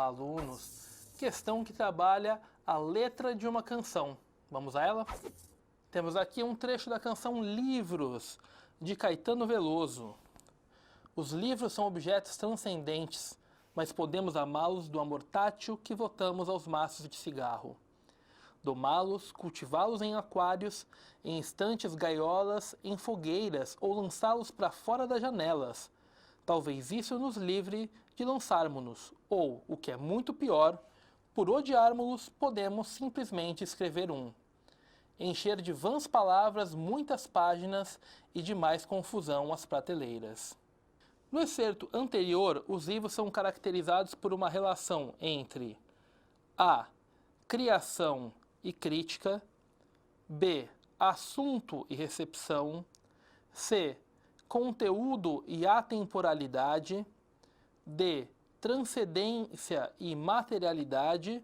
Olá, alunos! Questão que trabalha a letra de uma canção. Vamos a ela? Temos aqui um trecho da canção Livros, de Caetano Veloso. Os livros são objetos transcendentes, mas podemos amá-los do amor tátil que votamos aos maços de cigarro. Domá-los, cultivá-los em aquários, em estantes gaiolas, em fogueiras ou lançá-los para fora das janelas. Talvez isso nos livre de lançarmos-nos, ou, o que é muito pior, por odiarmos-los, podemos simplesmente escrever um. Encher de vãs palavras muitas páginas e de mais confusão as prateleiras. No excerto anterior, os livros são caracterizados por uma relação entre a. Criação e crítica, b. Assunto e recepção, c. Conteúdo e atemporalidade, d. Transcendência e materialidade,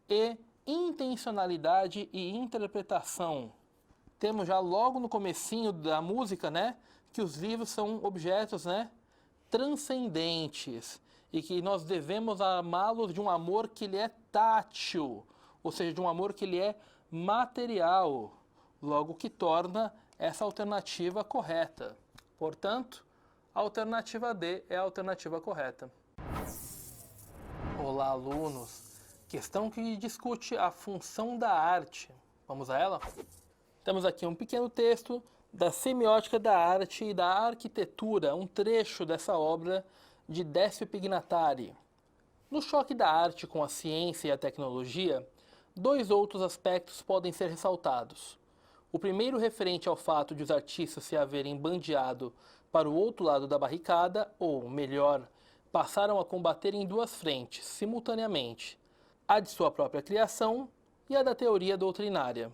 e intencionalidade e interpretação. Temos já logo no comecinho da música, que os livros são objetos, transcendentes e que nós devemos amá-los de um amor que ele é tátil, ou seja, de um amor que ele é material, logo que torna essa alternativa correta. Portanto, a alternativa D é a alternativa correta. Olá, alunos! Questão que discute a função da arte. Vamos a ela? Temos aqui um pequeno texto da semiótica da arte e da arquitetura, um trecho dessa obra de Décio Pignatari. No choque da arte com a ciência e a tecnologia, dois outros aspectos podem ser ressaltados. O primeiro referente ao fato de os artistas se haverem bandeado para o outro lado da barricada, ou, melhor, passaram a combater em duas frentes, simultaneamente, a de sua própria criação e a da teoria doutrinária.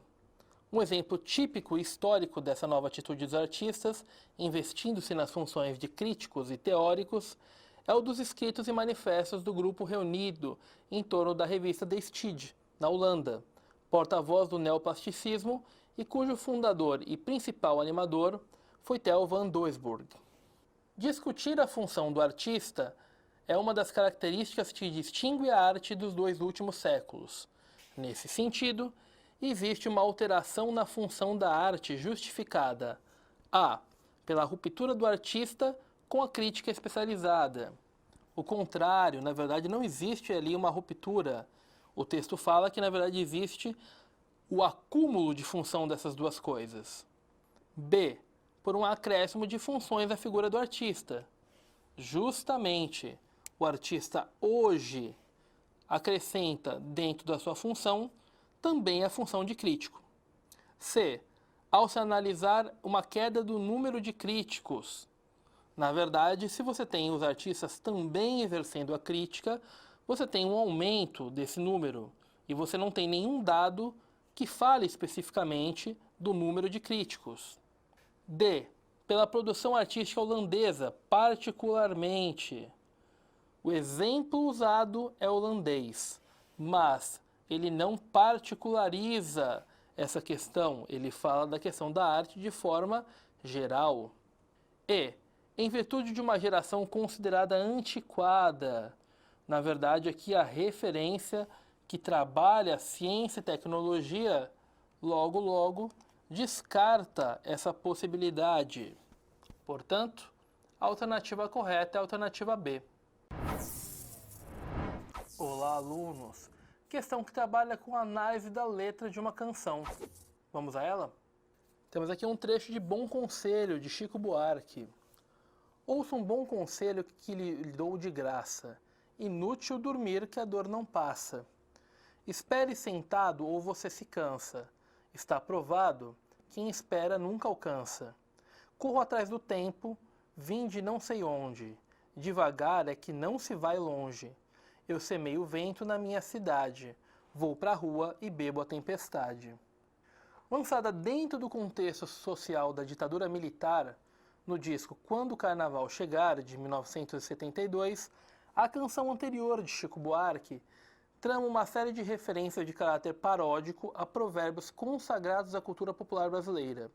Um exemplo típico e histórico dessa nova atitude dos artistas, investindo-se nas funções de críticos e teóricos, é o dos escritos e manifestos do grupo reunido em torno da revista De Stijl, na Holanda, porta-voz do neoplasticismo e cujo fundador e principal animador foi Theo van Doesburg. Discutir a função do artista é uma das características que distingue a arte dos dois últimos séculos. Nesse sentido, existe uma alteração na função da arte justificada a. Pela ruptura do artista com a crítica especializada. O contrário, na verdade, não existe ali uma ruptura. O texto fala que, na verdade, existe o acúmulo de função dessas duas coisas. B. Por um acréscimo de funções à figura do artista. Justamente, o artista hoje acrescenta dentro da sua função também a função de crítico. C. Ao se analisar uma queda do número de críticos. Na verdade, se você tem os artistas também exercendo a crítica, você tem um aumento desse número e você não tem nenhum dado que fale especificamente do número de críticos. D. Pela produção artística holandesa, particularmente. O exemplo usado é holandês, mas ele não particulariza essa questão, ele fala da questão da arte de forma geral. E, em virtude de uma geração considerada antiquada, na verdade aqui a referência que trabalha ciência e tecnologia, logo descarta essa possibilidade. Portanto, a alternativa correta é a alternativa B. Olá, alunos! Questão que trabalha com a análise da letra de uma canção. Vamos a ela? Temos aqui um trecho de Bom Conselho, de Chico Buarque. Ouça um bom conselho que lhe dou de graça. Inútil dormir que a dor não passa. Espere sentado ou você se cansa. Está provado, quem espera nunca alcança. Corro atrás do tempo, vim de não sei onde. Devagar é que não se vai longe. Eu semeio o vento na minha cidade. Vou pra rua e bebo a tempestade. Lançada dentro do contexto social da ditadura militar, no disco Quando o Carnaval Chegar, de 1972, a canção anterior de Chico Buarque trama uma série de referências de caráter paródico a provérbios consagrados à cultura popular brasileira.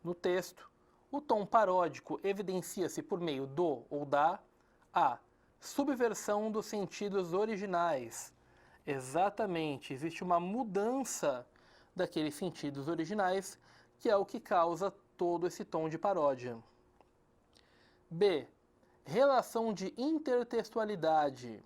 No texto, o tom paródico evidencia-se por meio do ou da a. Subversão dos sentidos originais. Exatamente, existe uma mudança daqueles sentidos originais, que é o que causa todo esse tom de paródia. B. Relação de intertextualidade.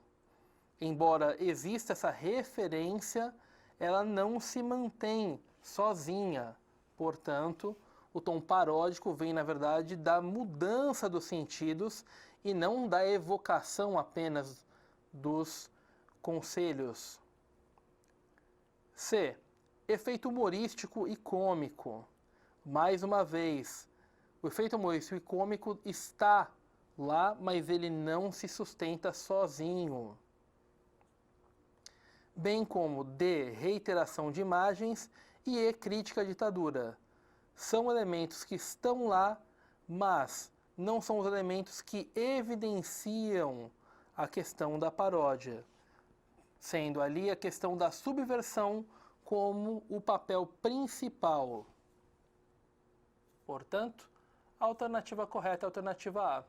Embora exista essa referência, ela não se mantém sozinha. Portanto, o tom paródico vem, na verdade, da mudança dos sentidos e não da evocação apenas dos conselhos. C. Efeito humorístico e cômico. Mais uma vez, o efeito humorístico e cômico está lá, mas ele não se sustenta sozinho. Bem como D. Reiteração de imagens e E. Crítica à ditadura. São elementos que estão lá, mas não são os elementos que evidenciam a questão da paródia, sendo ali a questão da subversão como o papel principal. Portanto, a alternativa correta é a alternativa A.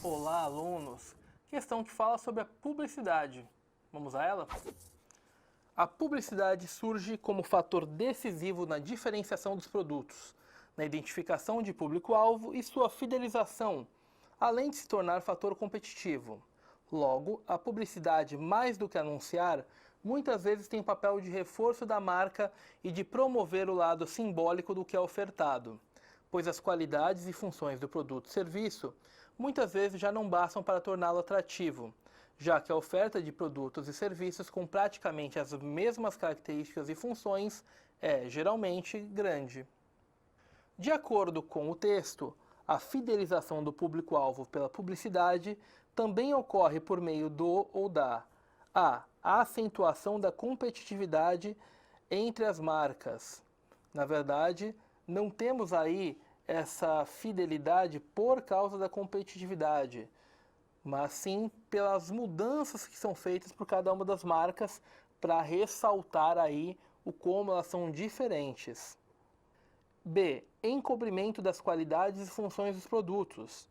Olá, alunos! Questão que fala sobre a publicidade. Vamos a ela? A publicidade surge como fator decisivo na diferenciação dos produtos, na identificação de público-alvo e sua fidelização, além de se tornar fator competitivo. Logo, a publicidade, mais do que anunciar, muitas vezes tem papel de reforço da marca e de promover o lado simbólico do que é ofertado, pois as qualidades e funções do produto e serviço muitas vezes já não bastam para torná-lo atrativo, já que a oferta de produtos e serviços com praticamente as mesmas características e funções é, geralmente, grande. De acordo com o texto, a fidelização do público-alvo pela publicidade também ocorre por meio do ou da A acentuação da competitividade entre as marcas. Na verdade, não temos aí essa fidelidade por causa da competitividade, mas sim pelas mudanças que são feitas por cada uma das marcas para ressaltar aí o como elas são diferentes. B. Encobrimento das qualidades e funções dos produtos.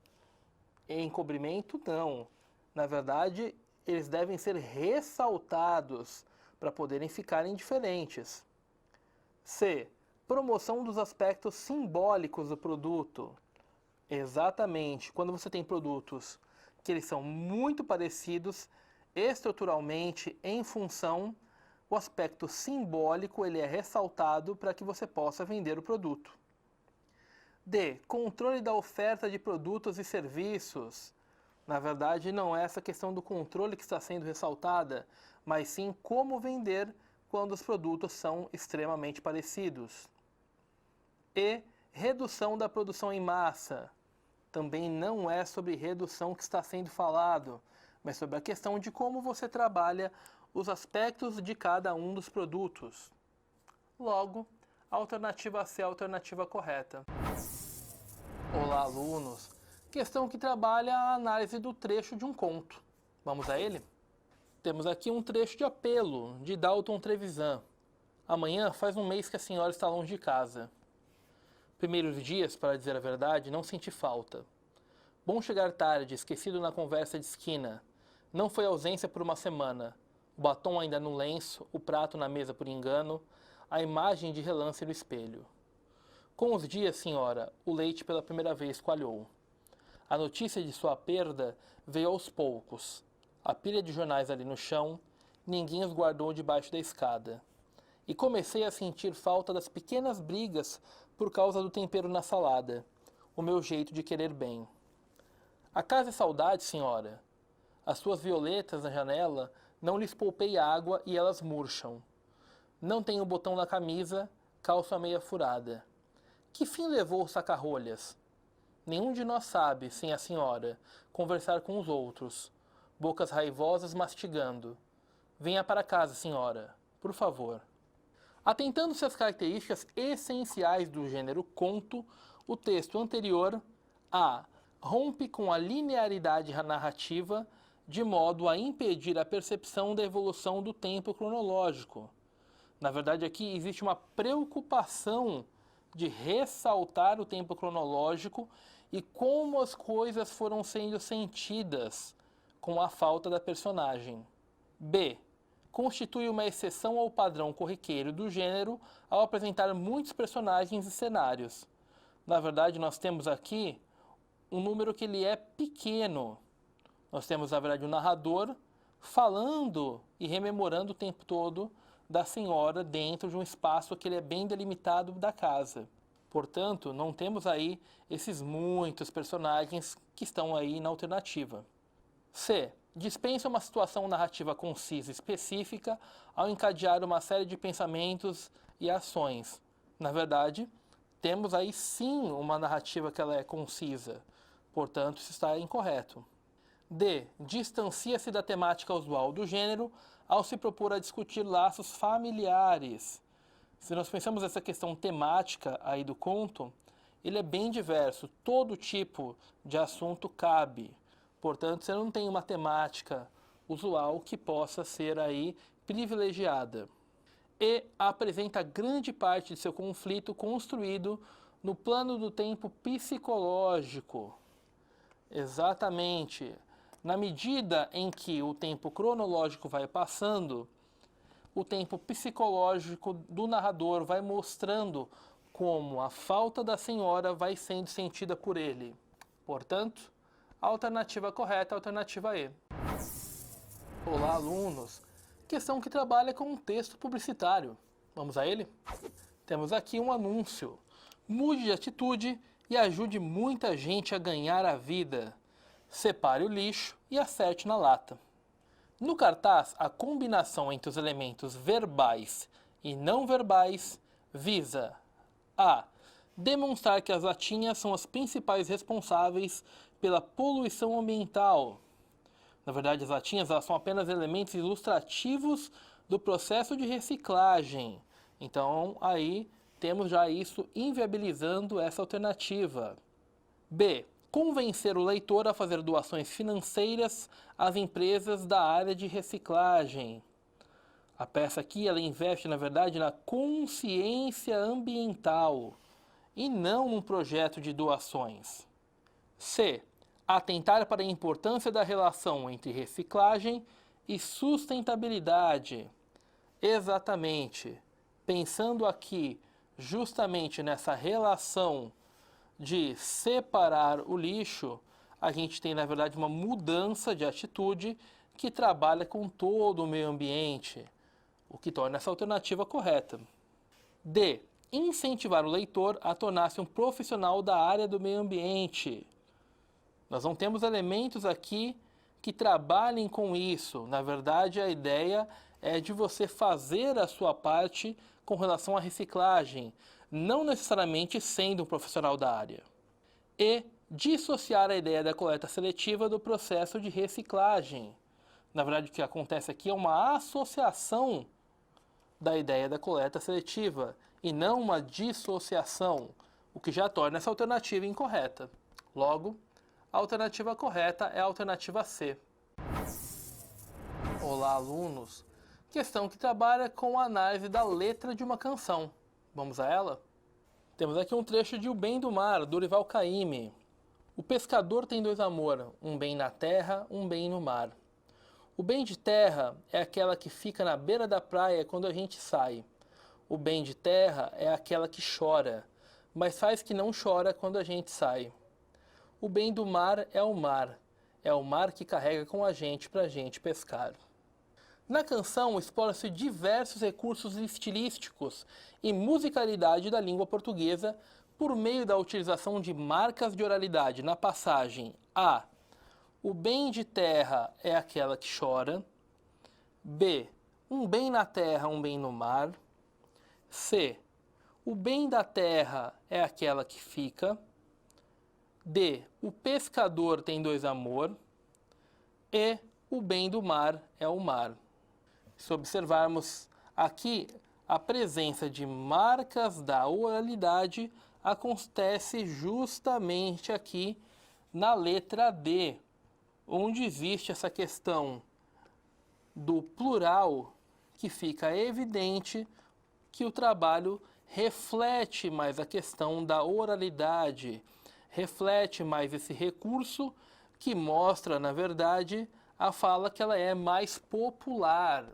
Encobrimento não. Na verdade, eles devem ser ressaltados para poderem ficarem diferentes. C. Promoção dos aspectos simbólicos do produto. Exatamente, quando você tem produtos que eles são muito parecidos estruturalmente em função, o aspecto simbólico ele é ressaltado para que você possa vender o produto. D. Controle da oferta de produtos e serviços. Na verdade, não é essa questão do controle que está sendo ressaltada, mas sim como vender quando os produtos são extremamente parecidos. E. Redução da produção em massa. Também não é sobre redução que está sendo falado, mas sobre a questão de como você trabalha os aspectos de cada um dos produtos. Logo, a alternativa C é a alternativa correta. Olá, alunos! Questão que trabalha a análise do trecho de um conto. Vamos a ele? Temos aqui um trecho de Apelo, de Dalton Trevisan. Amanhã faz um mês que a senhora está longe de casa. Primeiros dias, para dizer a verdade, não senti falta. Bom chegar tarde, esquecido na conversa de esquina. Não foi ausência por uma semana. O batom ainda no lenço, o prato na mesa por engano, a imagem de relance no espelho. Com os dias, senhora, o leite pela primeira vez coalhou. A notícia de sua perda veio aos poucos. A pilha de jornais ali no chão, ninguém os guardou debaixo da escada. E comecei a sentir falta das pequenas brigas por causa do tempero na salada, o meu jeito de querer bem. A casa é saudade, senhora. As suas violetas na janela não lhes poupei água e elas murcham. Não tenho botão na camisa, calço a meia furada. Que fim levou o saca-rolhas? Nenhum de nós sabe, sem a senhora, conversar com os outros, bocas raivosas mastigando. Venha para casa, senhora, por favor. Atentando-se às características essenciais do gênero conto, o texto anterior A. Rompe com a linearidade narrativa de modo a impedir a percepção da evolução do tempo cronológico. Na verdade, aqui existe uma preocupação de ressaltar o tempo cronológico e como as coisas foram sendo sentidas com a falta da personagem. B. Constitui uma exceção ao padrão corriqueiro do gênero ao apresentar muitos personagens e cenários. Na verdade, nós temos aqui um número que ele é pequeno. Nós temos, na verdade, um narrador falando e rememorando o tempo todo da senhora dentro de um espaço que ele é bem delimitado da casa. Portanto, não temos aí esses muitos personagens que estão aí na alternativa. C. Dispensa uma situação narrativa concisa e específica ao encadear uma série de pensamentos e ações. Na verdade, temos aí sim uma narrativa que ela é concisa. Portanto, isso está incorreto. D. Distancia-se da temática usual do gênero ao se propor a discutir laços familiares. Se nós pensamos nessa questão temática aí do conto, ele é bem diverso, todo tipo de assunto cabe. Portanto, você não tem uma temática usual que possa ser aí privilegiada. E apresenta grande parte de seu conflito construído no plano do tempo psicológico. Exatamente. Na medida em que o tempo cronológico vai passando, o tempo psicológico do narrador vai mostrando como a falta da senhora vai sendo sentida por ele. Portanto, a alternativa correta é a alternativa E. Olá, alunos! Questão que trabalha com um texto publicitário. Vamos a ele? Temos aqui um anúncio. Mude de atitude e ajude muita gente a ganhar a vida. Separe o lixo e acerte na lata. No cartaz, a combinação entre os elementos verbais e não verbais visa a. Demonstrar que as latinhas são as principais responsáveis pela poluição ambiental. Na verdade, as latinhas elas são apenas elementos ilustrativos do processo de reciclagem. Então, aí temos já isso inviabilizando essa alternativa. B. Convencer o leitor a fazer doações financeiras às empresas da área de reciclagem. A peça aqui ela investe, na verdade, na consciência ambiental e não num projeto de doações. C. Atentar para a importância da relação entre reciclagem e sustentabilidade. Exatamente. Pensando aqui justamente nessa relação de separar o lixo, a gente tem, na verdade, uma mudança de atitude que trabalha com todo o meio ambiente, o que torna essa alternativa correta. D. Incentivar o leitor a tornar-se um profissional da área do meio ambiente. Nós não temos elementos aqui que trabalhem com isso. Na verdade, a ideia é de você fazer a sua parte com relação à reciclagem, não necessariamente sendo um profissional da área. E dissociar a ideia da coleta seletiva do processo de reciclagem. Na verdade, o que acontece aqui é uma associação da ideia da coleta seletiva e não uma dissociação, o que já torna essa alternativa incorreta. Logo, a alternativa correta é a alternativa C. Olá, alunos! Questão que trabalha com a análise da letra de uma canção. Vamos a ela? Temos aqui um trecho de O Bem do Mar, Dorival Caymmi. O pescador tem dois amores, um bem na terra, um bem no mar. O bem de terra é aquela que fica na beira da praia quando a gente sai. O bem de terra é aquela que chora, mas faz que não chora quando a gente sai. O bem do mar é o mar que carrega com a gente para a gente pescar. Na canção, exploram-se diversos recursos estilísticos e musicalidade da língua portuguesa por meio da utilização de marcas de oralidade na passagem A. O bem de terra é aquela que chora. B. Um bem na terra, um bem no mar. C. O bem da terra é aquela que fica. D. O pescador tem dois amor. E. O bem do mar é o mar. Se observarmos aqui, a presença de marcas da oralidade acontece justamente aqui na letra D, onde existe essa questão do plural, que fica evidente que o trabalho reflete mais a questão da oralidade, reflete mais esse recurso que mostra, na verdade, a fala que ela é mais popular.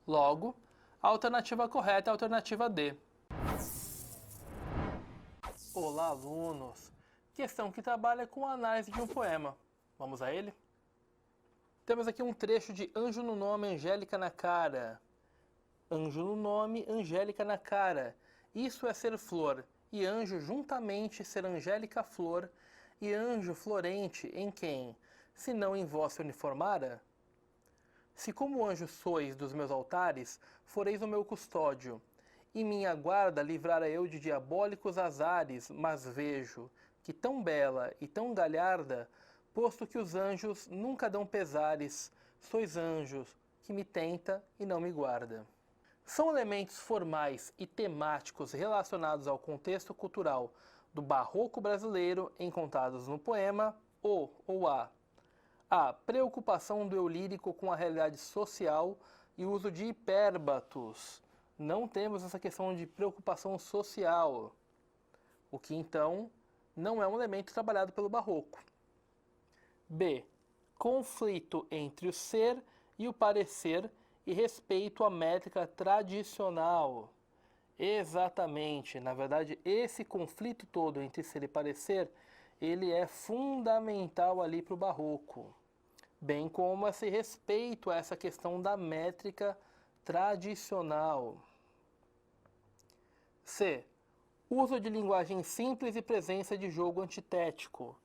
Logo, a alternativa correta é a alternativa D. Olá, alunos! Questão que trabalha com a análise de um poema. Vamos a ele? Temos aqui um trecho de Anjo no nome, Angélica na cara. Anjo no nome, Angélica na cara. Isso é ser flor, e anjo juntamente ser angélica flor, e anjo florente em quem, se não em vós se uniformara? Se como anjo sois dos meus altares, foreis o meu custódio, e minha guarda livrara eu de diabólicos azares, mas vejo que tão bela e tão galharda, posto que os anjos nunca dão pesares, sois anjos que me tenta e não me guarda. São elementos formais e temáticos relacionados ao contexto cultural do barroco brasileiro encontrados no poema ou a preocupação do eu lírico com a realidade social e o uso de hipérbatos. Não temos essa questão de preocupação social, o que então não é um elemento trabalhado pelo barroco. B. Conflito entre o ser e o parecer e respeito à métrica tradicional. Exatamente, na verdade, esse conflito todo entre ser e parecer, ele é fundamental ali para o barroco, bem como esse respeito a essa questão da métrica tradicional. C. Uso de linguagem simples e presença de jogo antitético.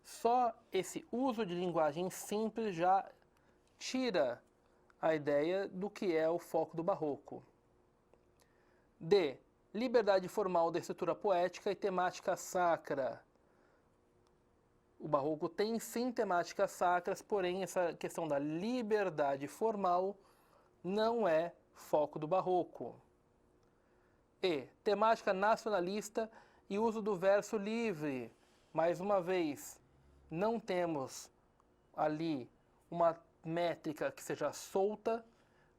Só esse uso de linguagem simples já tira a ideia do que é o foco do barroco. D. Liberdade formal da estrutura poética e temática sacra. O barroco tem sim temáticas sacras, porém essa questão da liberdade formal não é foco do barroco. E. Temática nacionalista e uso do verso livre. Mais uma vez, não temos ali uma métrica que seja solta,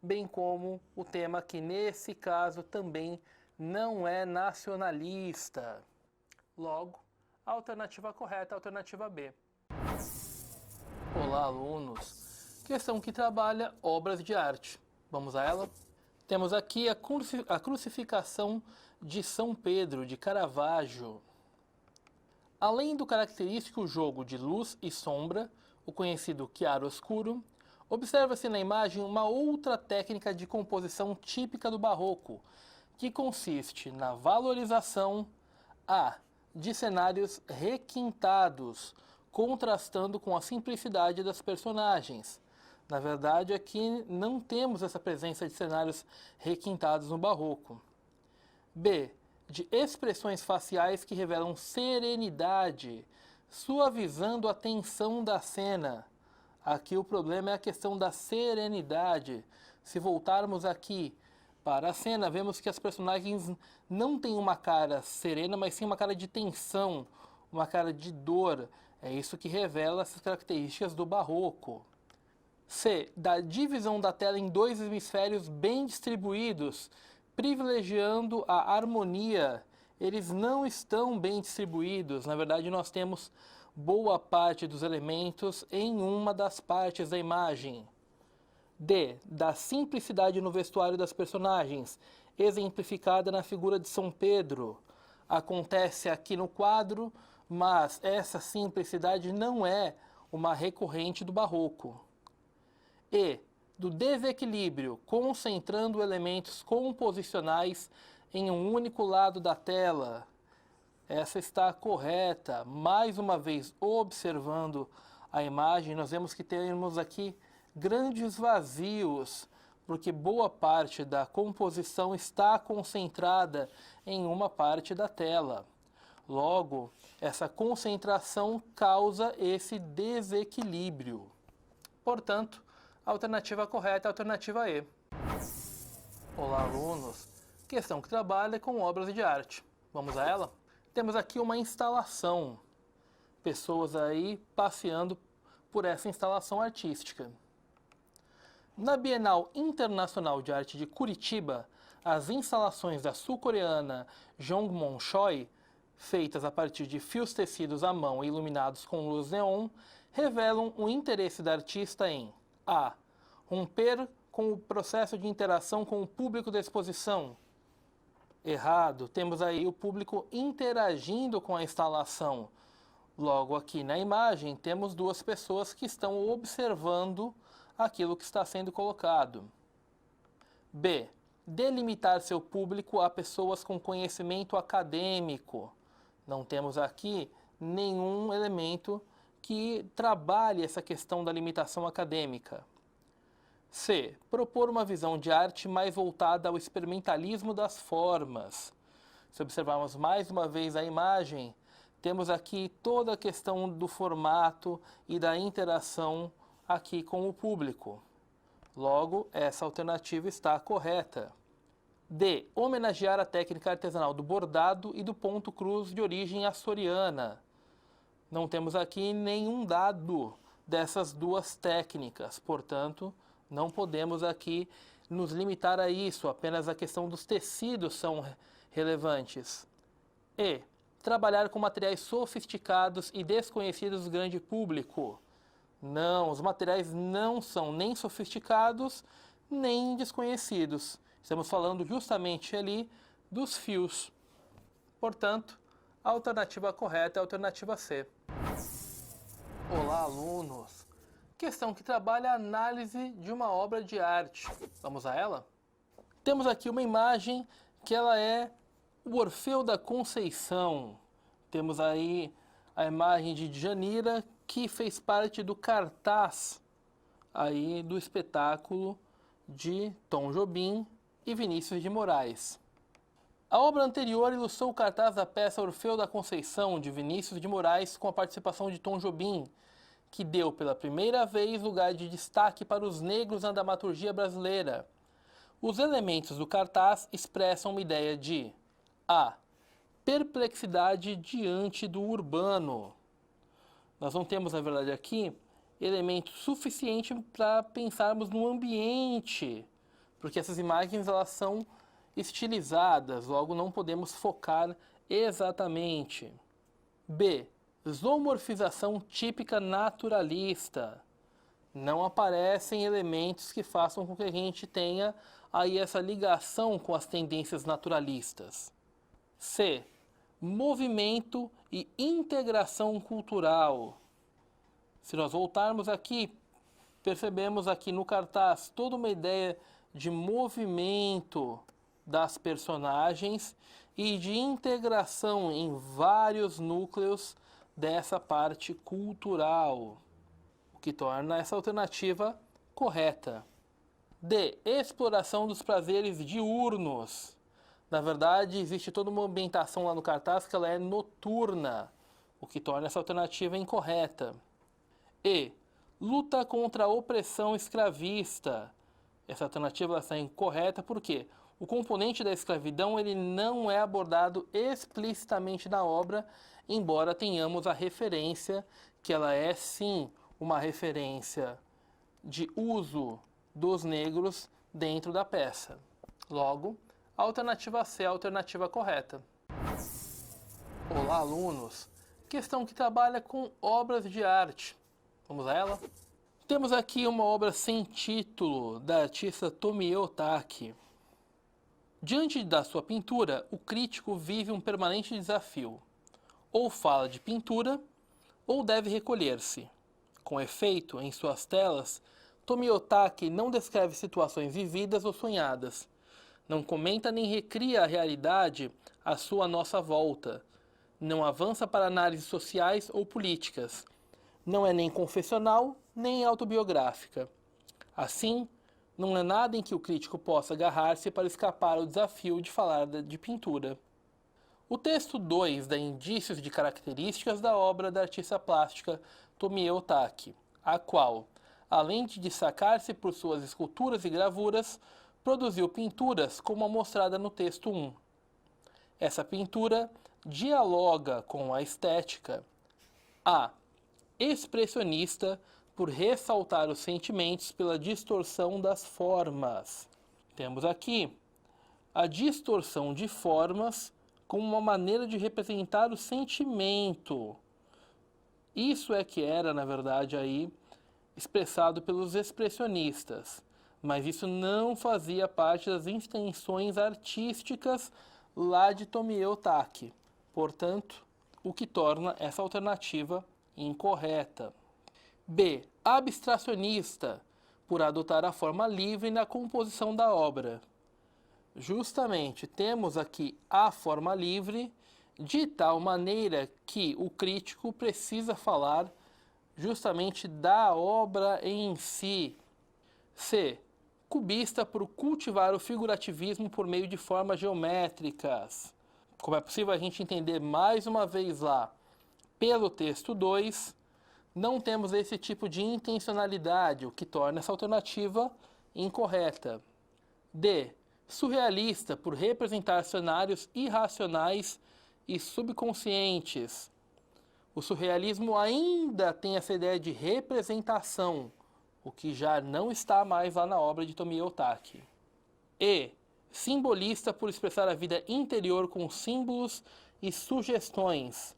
bem como o tema que nesse caso também não é nacionalista. Logo, a alternativa correta é a alternativa B. Olá, alunos! Questão que trabalha obras de arte. Vamos a ela? Temos aqui a crucificação de São Pedro, de Caravaggio. Além do característico jogo de luz e sombra, o conhecido chiaro-oscuro, observa-se na imagem uma outra técnica de composição típica do barroco, que consiste na valorização de cenários requintados, contrastando com a simplicidade das personagens. Na verdade, aqui não temos essa presença de cenários requintados no barroco. B. De expressões faciais que revelam serenidade, suavizando a tensão da cena. Aqui o problema é a questão da serenidade. Se voltarmos aqui para a cena, vemos que as personagens não têm uma cara serena, mas sim uma cara de tensão, uma cara de dor. É isso que revela essas características do barroco. C. Da divisão da tela em dois hemisférios bem distribuídos, privilegiando a harmonia. Eles não estão bem distribuídos. Na verdade, nós temos boa parte dos elementos em uma das partes da imagem. D. Da simplicidade no vestuário das personagens, exemplificada na figura de São Pedro. Acontece aqui no quadro, mas essa simplicidade não é uma recorrente do barroco. E. Do desequilíbrio, concentrando elementos composicionais em um único lado da tela. Essa está correta. Mais uma vez, observando a imagem, nós vemos que temos aqui grandes vazios, porque boa parte da composição está concentrada em uma parte da tela. Logo, essa concentração causa esse desequilíbrio. Portanto, a alternativa correta é a alternativa E. Olá, alunos! Questão que trabalha com obras de arte. Vamos a ela? Temos aqui uma instalação. Pessoas aí passeando por essa instalação artística. Na Bienal Internacional de Arte de Curitiba, as instalações da sul-coreana Jongmon Choi feitas a partir de fios tecidos à mão e iluminados com luz neon, revelam o interesse da artista em a. Romper com o processo de interação com o público da exposição. Errado, temos aí o público interagindo com a instalação. Logo aqui na imagem temos duas pessoas que estão observando aquilo que está sendo colocado. B. Delimitar seu público a pessoas com conhecimento acadêmico. Não temos aqui nenhum elemento que trabalhe essa questão da limitação acadêmica. C. Propor uma visão de arte mais voltada ao experimentalismo das formas. Se observarmos mais uma vez a imagem, temos aqui toda a questão do formato e da interação aqui com o público. Logo, essa alternativa está correta. D. Homenagear a técnica artesanal do bordado e do ponto cruz de origem açoriana. Não temos aqui nenhum dado dessas duas técnicas, portanto, não podemos aqui nos limitar a isso, apenas a questão dos tecidos são relevantes. E. Trabalhar com materiais sofisticados e desconhecidos do grande público. Não, os materiais não são nem sofisticados, nem desconhecidos. Estamos falando justamente ali dos fios. Portanto, a alternativa correta é a alternativa C. Olá, alunos! Questão que trabalha a análise de uma obra de arte. Vamos a ela? Temos aqui uma imagem que ela é o Orfeu da Conceição. Temos aí a imagem de Djanira, que fez parte do cartaz aí do espetáculo de Tom Jobim e Vinícius de Moraes. A obra anterior ilustrou o cartaz da peça Orfeu da Conceição, de Vinícius de Moraes, com a participação de Tom Jobim, que deu pela primeira vez lugar de destaque para os negros na dramaturgia brasileira. Os elementos do cartaz expressam uma ideia de a. Perplexidade diante do urbano. Nós não temos, na verdade, aqui elemento suficiente para pensarmos no ambiente, porque essas imagens elas são estilizadas, logo não podemos focar exatamente. B. Zoomorfização típica naturalista. Não aparecem elementos que façam com que a gente tenha aí essa ligação com as tendências naturalistas. C. Movimento e integração cultural. Se nós voltarmos aqui, percebemos aqui no cartaz toda uma ideia de movimento das personagens e de integração em vários núcleos dessa parte cultural, o que torna essa alternativa correta. D. Exploração dos prazeres diurnos. Na verdade, existe toda uma ambientação lá no cartaz que ela é noturna, o que torna essa alternativa incorreta. E. Luta contra a opressão escravista. Essa alternativa está incorreta porque o componente da escravidão ele não é abordado explicitamente na obra, embora tenhamos a referência, que ela é sim uma referência de uso dos negros dentro da peça. Logo, a alternativa C é a alternativa correta. Olá, alunos! Questão que trabalha com obras de arte. Vamos a ela? Temos aqui uma obra sem título, da artista Tomie Otaki. Diante da sua pintura, o crítico vive um permanente desafio. Ou fala de pintura, ou deve recolher-se. Com efeito, em suas telas, Tomie Otaki não descreve situações vividas ou sonhadas. Não comenta nem recria a realidade à sua nossa volta. Não avança para análises sociais ou políticas. Não é nem confessional, nem autobiográfica. Assim, não é nada em que o crítico possa agarrar-se para escapar ao desafio de falar de pintura. O texto 2 dá indícios de características da obra da artista plástica Tomie Otaki, a qual, além de destacar-se por suas esculturas e gravuras, produziu pinturas como a mostrada no texto 1. Essa pintura dialoga com a estética a. Expressionista, por ressaltar os sentimentos pela distorção das formas. Temos aqui a distorção de formas como uma maneira de representar o sentimento. Isso é que era, na verdade, aí expressado pelos expressionistas, mas isso não fazia parte das intenções artísticas lá de Tomie Otaki. Portanto, o que torna essa alternativa incorreta. B. Abstracionista, por adotar a forma livre na composição da obra. Justamente temos aqui a forma livre, de tal maneira que o crítico precisa falar justamente da obra em si. C. Cubista, por cultivar o figurativismo por meio de formas geométricas. Como é possível a gente entender mais uma vez lá pelo texto 2, não temos esse tipo de intencionalidade, o que torna essa alternativa incorreta. D. Surrealista, por representar cenários irracionais e subconscientes. O surrealismo ainda tem essa ideia de representação, o que já não está mais lá na obra de Tomie Otaki. E. Simbolista, por expressar a vida interior com símbolos e sugestões.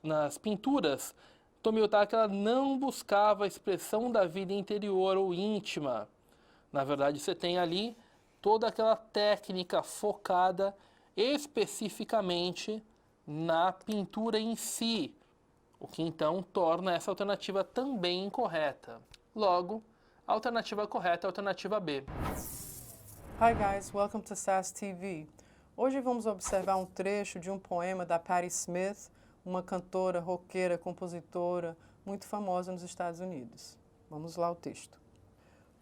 Nas pinturas, Tomie Otaki ela não buscava a expressão da vida interior ou íntima. Na verdade, você tem ali toda aquela técnica focada especificamente na pintura em si, o que então torna essa alternativa também incorreta. Logo, a alternativa correta é a alternativa B. Hi guys, welcome to SAS TV. Hoje vamos observar um trecho de um poema da Patti Smith, uma cantora, roqueira, compositora muito famosa nos Estados Unidos. Vamos lá o texto.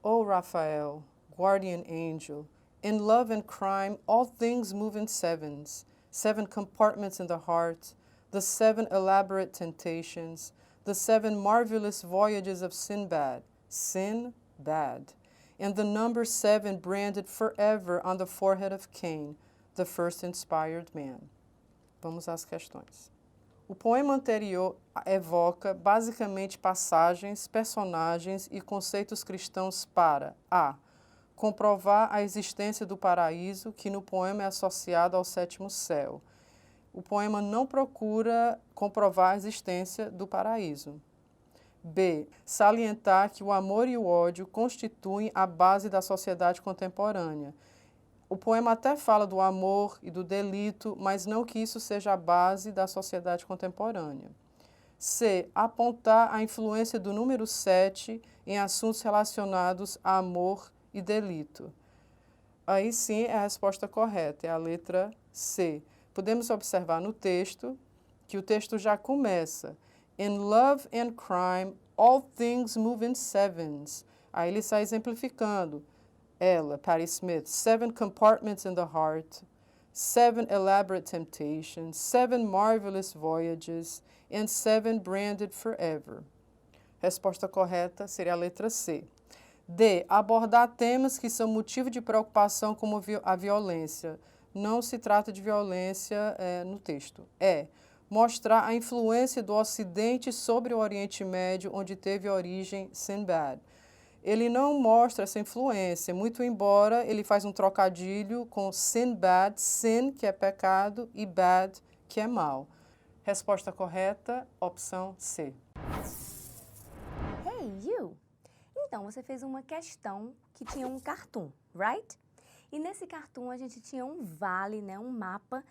Oh Raphael, guardian angel, in love and crime all things move in sevens, 7 compartments in the heart, the 7 elaborate temptations, the 7 marvelous voyages of Sinbad, Sin-bad, and the number 7 branded forever on the forehead of Cain, the first inspired man. Vamos às questões. O poema anterior evoca basicamente passagens, personagens e conceitos cristãos para a. Comprovar a existência do paraíso, que no poema é associado ao sétimo céu. O poema não procura comprovar a existência do paraíso. B. Salientar que o amor e o ódio constituem a base da sociedade contemporânea. O poema até fala do amor e do delito, mas não que isso seja a base da sociedade contemporânea. C. Apontar a influência do número 7 em assuntos relacionados a amor e delito. Aí sim é a resposta correta, é a letra C. Podemos observar no texto que o texto já começa. In love and crime, all things move in sevens. Aí ele está exemplificando. Ela, Patti Smith, 7 compartments in the heart, 7 elaborate temptations, 7 marvelous voyages, and 7 branded forever. Resposta correta seria a letra C. D. Abordar temas que são motivo de preocupação como a violência. Não se trata de violência no texto. E. Mostrar a influência do Ocidente sobre o Oriente Médio, onde teve origem Sinbad. Ele não mostra essa influência, muito embora ele faz um trocadilho com Sinbad, sin, que é pecado, e bad, que é mal. Resposta correta, opção C. Hey, you! Então, você fez uma questão que tinha um cartoon, right? E nesse cartoon a gente tinha um vale, né, um mapa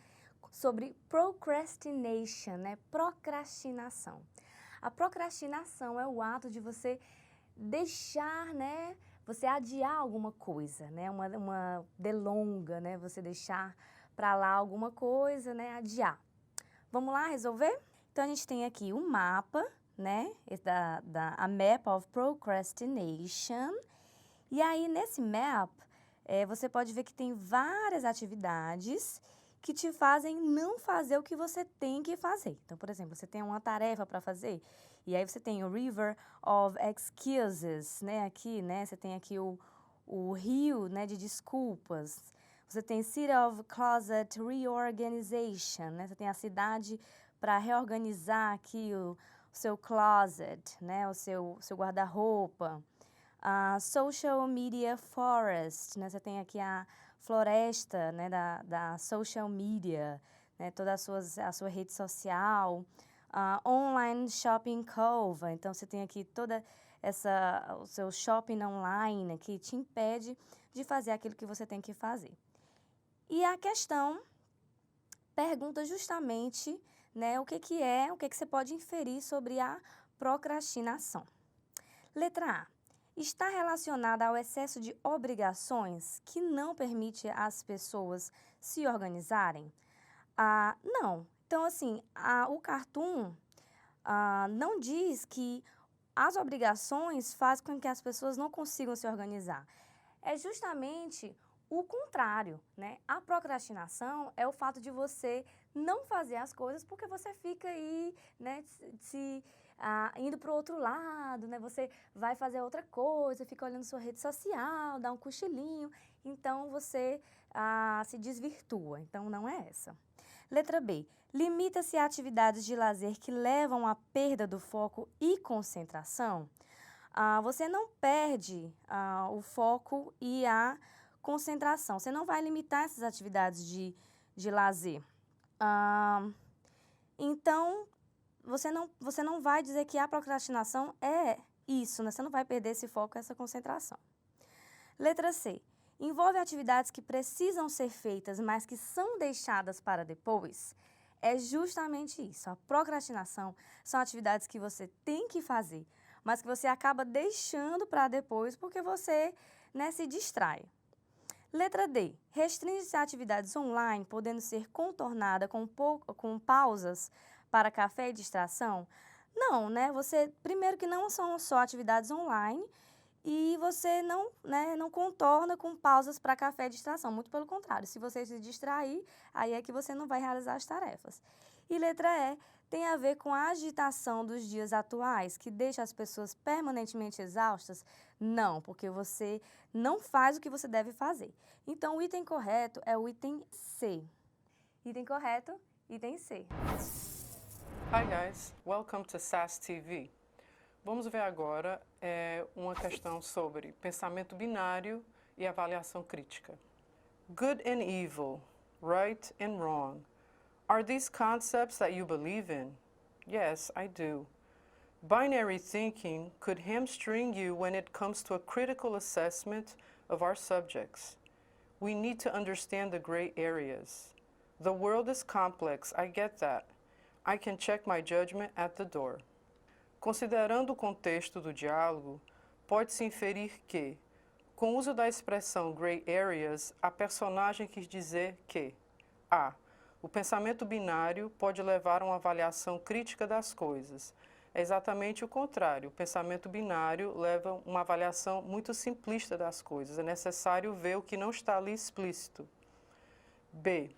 sobre procrastination, né, procrastinação. A procrastinação é o ato de você deixar, né, você adiar alguma coisa, né, uma delonga, né, você deixar para lá alguma coisa, né, adiar. Vamos lá resolver? Então, a gente tem aqui um mapa, né, a Map of Procrastination. E aí, nesse map, você pode ver que tem várias atividades que te fazem não fazer o que você tem que fazer. Então, por exemplo, você tem uma tarefa para fazer, e aí você tem o River of Excuses, né, aqui, né, você tem aqui o rio, né, de desculpas. Você tem City of Closet Reorganization, né, você tem a cidade para reorganizar aqui o seu closet, né, o seu guarda-roupa. Social Media Forest, né, você tem aqui a floresta, né, da social media, né, toda a sua rede social, online shopping cove, então você tem aqui toda o seu shopping online que te impede de fazer aquilo que você tem que fazer. E a questão pergunta justamente, né, o que você pode inferir sobre a procrastinação. Letra A. Está relacionada ao excesso de obrigações que não permite às pessoas se organizarem? Não. Então, assim, o cartoon não diz que as obrigações fazem com que as pessoas não consigam se organizar. É justamente o contrário, né? A procrastinação é o fato de você não fazer as coisas porque você fica aí, né, indo para o outro lado, né? Você vai fazer outra coisa, fica olhando sua rede social, dá um cochilinho, então você se desvirtua. Então, não é essa. Letra B. Limita-se a atividades de lazer que levam à perda do foco e concentração. Você não perde o foco e a concentração. Você não vai limitar essas atividades de lazer. Então, você não vai dizer que a procrastinação é isso, né? Você não vai perder esse foco e essa concentração. Letra C. Envolve atividades que precisam ser feitas, mas que são deixadas para depois. É justamente isso. A procrastinação são atividades que você tem que fazer, mas que você acaba deixando para depois porque você, né, se distrai. Letra D. Restringe-se a atividades online, podendo ser contornada com pausas para café e distração? Não, né? Primeiro que não são só atividades online e você não contorna com pausas para café e distração. Muito pelo contrário, se você se distrair, aí é que você não vai realizar as tarefas. E letra E. Tem a ver com a agitação dos dias atuais, que deixa as pessoas permanentemente exaustas? Não, porque você não faz o que você deve fazer. Então, o item correto é o item C. Item correto, item C. Hi guys, welcome to SAS TV. Vamos ver agora uma questão sobre pensamento binário e avaliação crítica. Good and evil, right and wrong. Are these concepts that you believe in? Yes, I do. Binary thinking could hamstring you when it comes to a critical assessment of our subjects. We need to understand the gray areas. The world is complex, I get that. I can check my judgment at the door. Considerando o contexto do diálogo, pode-se inferir que, com o uso da expressão gray areas, a personagem quis dizer que a. O pensamento binário pode levar a uma avaliação crítica das coisas. É exatamente o contrário. O pensamento binário leva a uma avaliação muito simplista das coisas. É necessário ver o que não está ali explícito. B.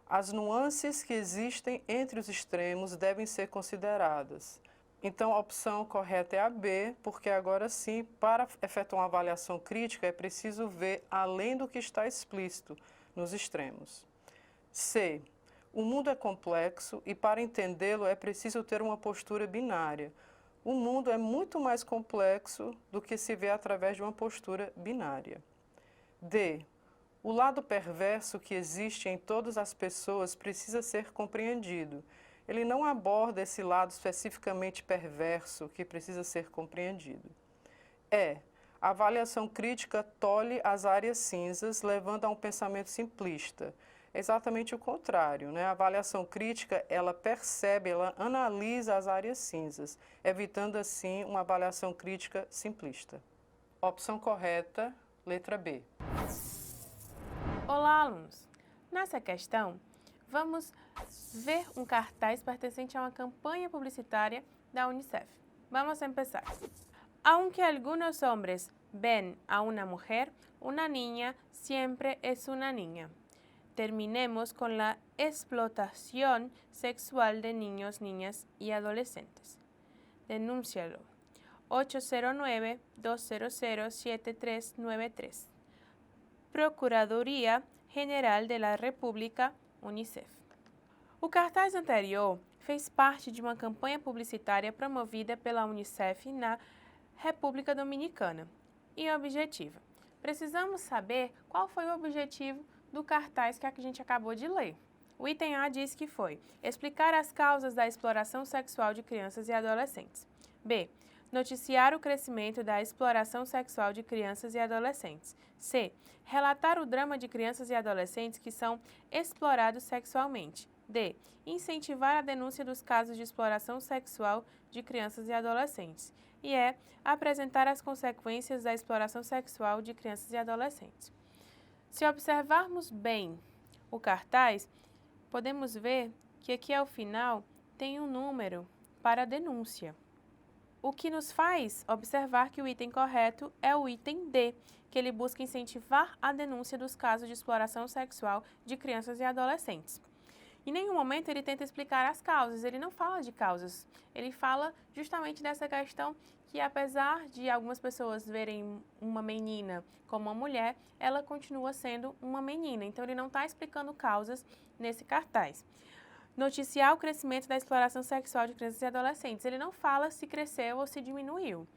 As nuances que existem entre os extremos devem ser consideradas. Então, a opção correta é a B, porque agora sim, para efetuar uma avaliação crítica, é preciso ver além do que está explícito nos extremos. C. O mundo é complexo e, para entendê-lo, é preciso ter uma postura binária. O mundo é muito mais complexo do que se vê através de uma postura binária. D. O lado perverso que existe em todas as pessoas precisa ser compreendido. Ele não aborda esse lado especificamente perverso que precisa ser compreendido. E. A avaliação crítica tolhe as áreas cinzas, levando a um pensamento simplista. É exatamente o contrário, né? A avaliação crítica, ela percebe, ela analisa as áreas cinzas, evitando assim uma avaliação crítica simplista. Opção correta, letra B. Olá, alunos! Nessa questão, vamos ver um cartaz pertencente a uma campanha publicitária da UNICEF. Vamos começar. Aunque algunos hombres ven a una mujer, una niña siempre es una niña. Terminemos con la explotación sexual de niños, niñas y adolescentes. Denúncialo. 809-200-7393. Procuradoria General de la República, UNICEF. O cartaz anterior fez parte de uma campanha publicitária promovida pela UNICEF na República Dominicana e objetiva. Precisamos saber qual foi o objetivo do cartaz que a gente acabou de ler. O item A diz que foi explicar as causas da exploração sexual de crianças e adolescentes. B. Noticiar o crescimento da exploração sexual de crianças e adolescentes. C. Relatar o drama de crianças e adolescentes que são explorados sexualmente. D. Incentivar a denúncia dos casos de exploração sexual de crianças e adolescentes. E E. Apresentar as consequências da exploração sexual de crianças e adolescentes. Se observarmos bem o cartaz, podemos ver que aqui ao final tem um número para a denúncia. O que nos faz observar que o item correto é o item D, que ele busca incentivar a denúncia dos casos de exploração sexual de crianças e adolescentes. Em nenhum momento ele tenta explicar as causas, ele não fala de causas, ele fala justamente dessa questão que, apesar de algumas pessoas verem uma menina como uma mulher, ela continua sendo uma menina, então ele não está explicando causas nesse cartaz. Noticiar o crescimento da exploração sexual de crianças e adolescentes, ele não fala se cresceu ou se diminuiu.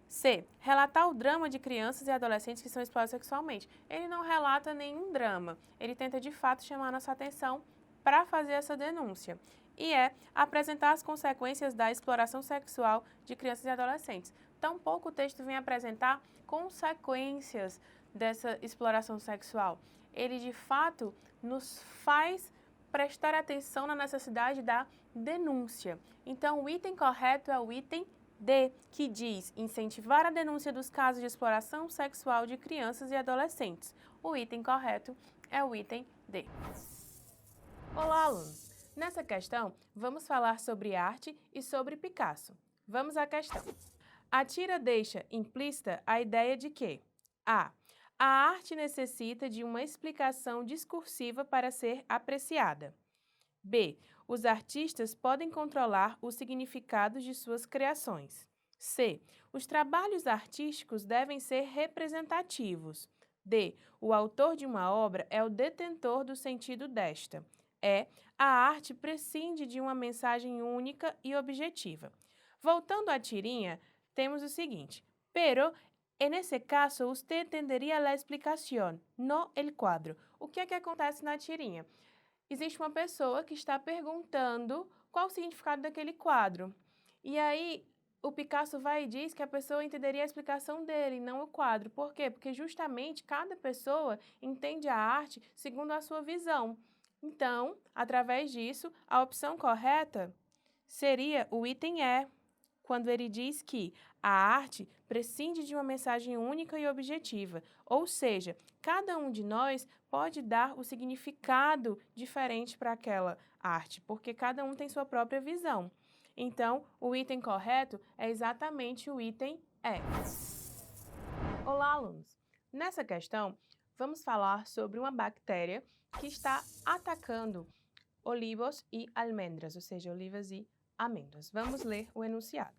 C. Relatar o drama de crianças e adolescentes que são explorados sexualmente. Ele não relata nenhum drama, ele tenta de fato chamar nossa atenção para fazer essa denúncia. E é apresentar as consequências da exploração sexual de crianças e adolescentes. Tampouco o texto vem apresentar consequências dessa exploração sexual. Ele, de fato, nos faz prestar atenção na necessidade da denúncia. Então, o item correto é o item D, que diz incentivar a denúncia dos casos de exploração sexual de crianças e adolescentes. O item correto é o item D. Olá, alunos! Nessa questão, vamos falar sobre arte e sobre Picasso. Vamos à questão. A tira deixa implícita a ideia de que A arte necessita de uma explicação discursiva para ser apreciada. B. Os artistas podem controlar os significados de suas criações. C. Os trabalhos artísticos devem ser representativos. D. O autor de uma obra é o detentor do sentido desta. E. A arte prescinde de uma mensagem única e objetiva. Voltando à tirinha, temos o seguinte: pero en ese caso usted entendería la explicación, no el cuadro. O que é que acontece na tirinha? Existe uma pessoa que está perguntando qual o significado daquele quadro. E aí o Picasso vai e diz que a pessoa entenderia a explicação dele, não o quadro. Por quê? Porque justamente cada pessoa entende a arte segundo a sua visão. Então, através disso, a opção correta seria o item E, quando ele diz que a arte prescinde de uma mensagem única e objetiva, ou seja, cada um de nós pode dar o significado diferente para aquela arte, porque cada um tem sua própria visão. Então, o item correto é exatamente o item E. Olá, alunos! Nessa questão, vamos falar sobre uma bactéria que está atacando olivos e almendras, ou seja, olivas e amêndoas. Vamos ler o enunciado.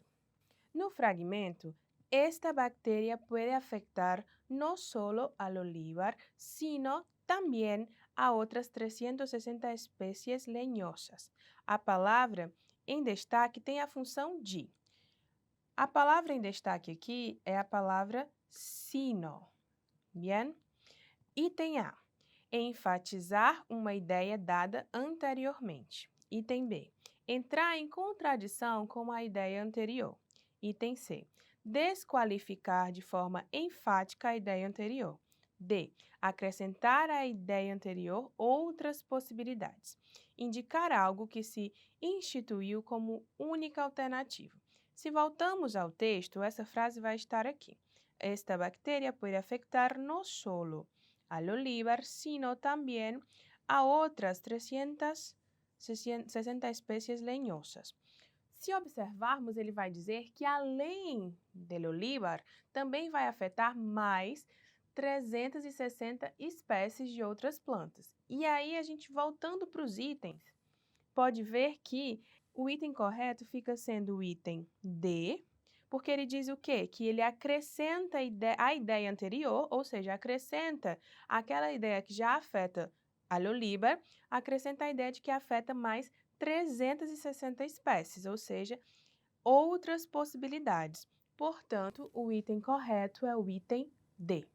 No fragmento, esta bacteria puede afectar no solo al olivar, sino también a otras 360 especies leñosas. A palavra em destaque tem a função de. A palavra em destaque aqui é a palavra sino. Bien? Item A. Enfatizar uma ideia dada anteriormente. Item B. Entrar em contradição com a ideia anterior. Item C. Desqualificar de forma enfática a ideia anterior. D. Acrescentar à ideia anterior outras possibilidades. Indicar algo que se instituiu como única alternativa. Se voltamos ao texto, essa frase vai estar aqui. Esta bactéria pode afetar não solo al olivar, sino también a otras 360 especies leñosas. Se observarmos, ele vai dizer que além do olivar, também vai afetar mais 360 espécies de outras plantas. E aí, a gente voltando para os itens, pode ver que o item correto fica sendo o item D, porque ele diz o quê? Que ele acrescenta a ideia anterior, ou seja, acrescenta aquela ideia que já afeta a olivar, acrescenta a ideia de que afeta mais 360 espécies, ou seja, outras possibilidades. Portanto, o item correto é o item D.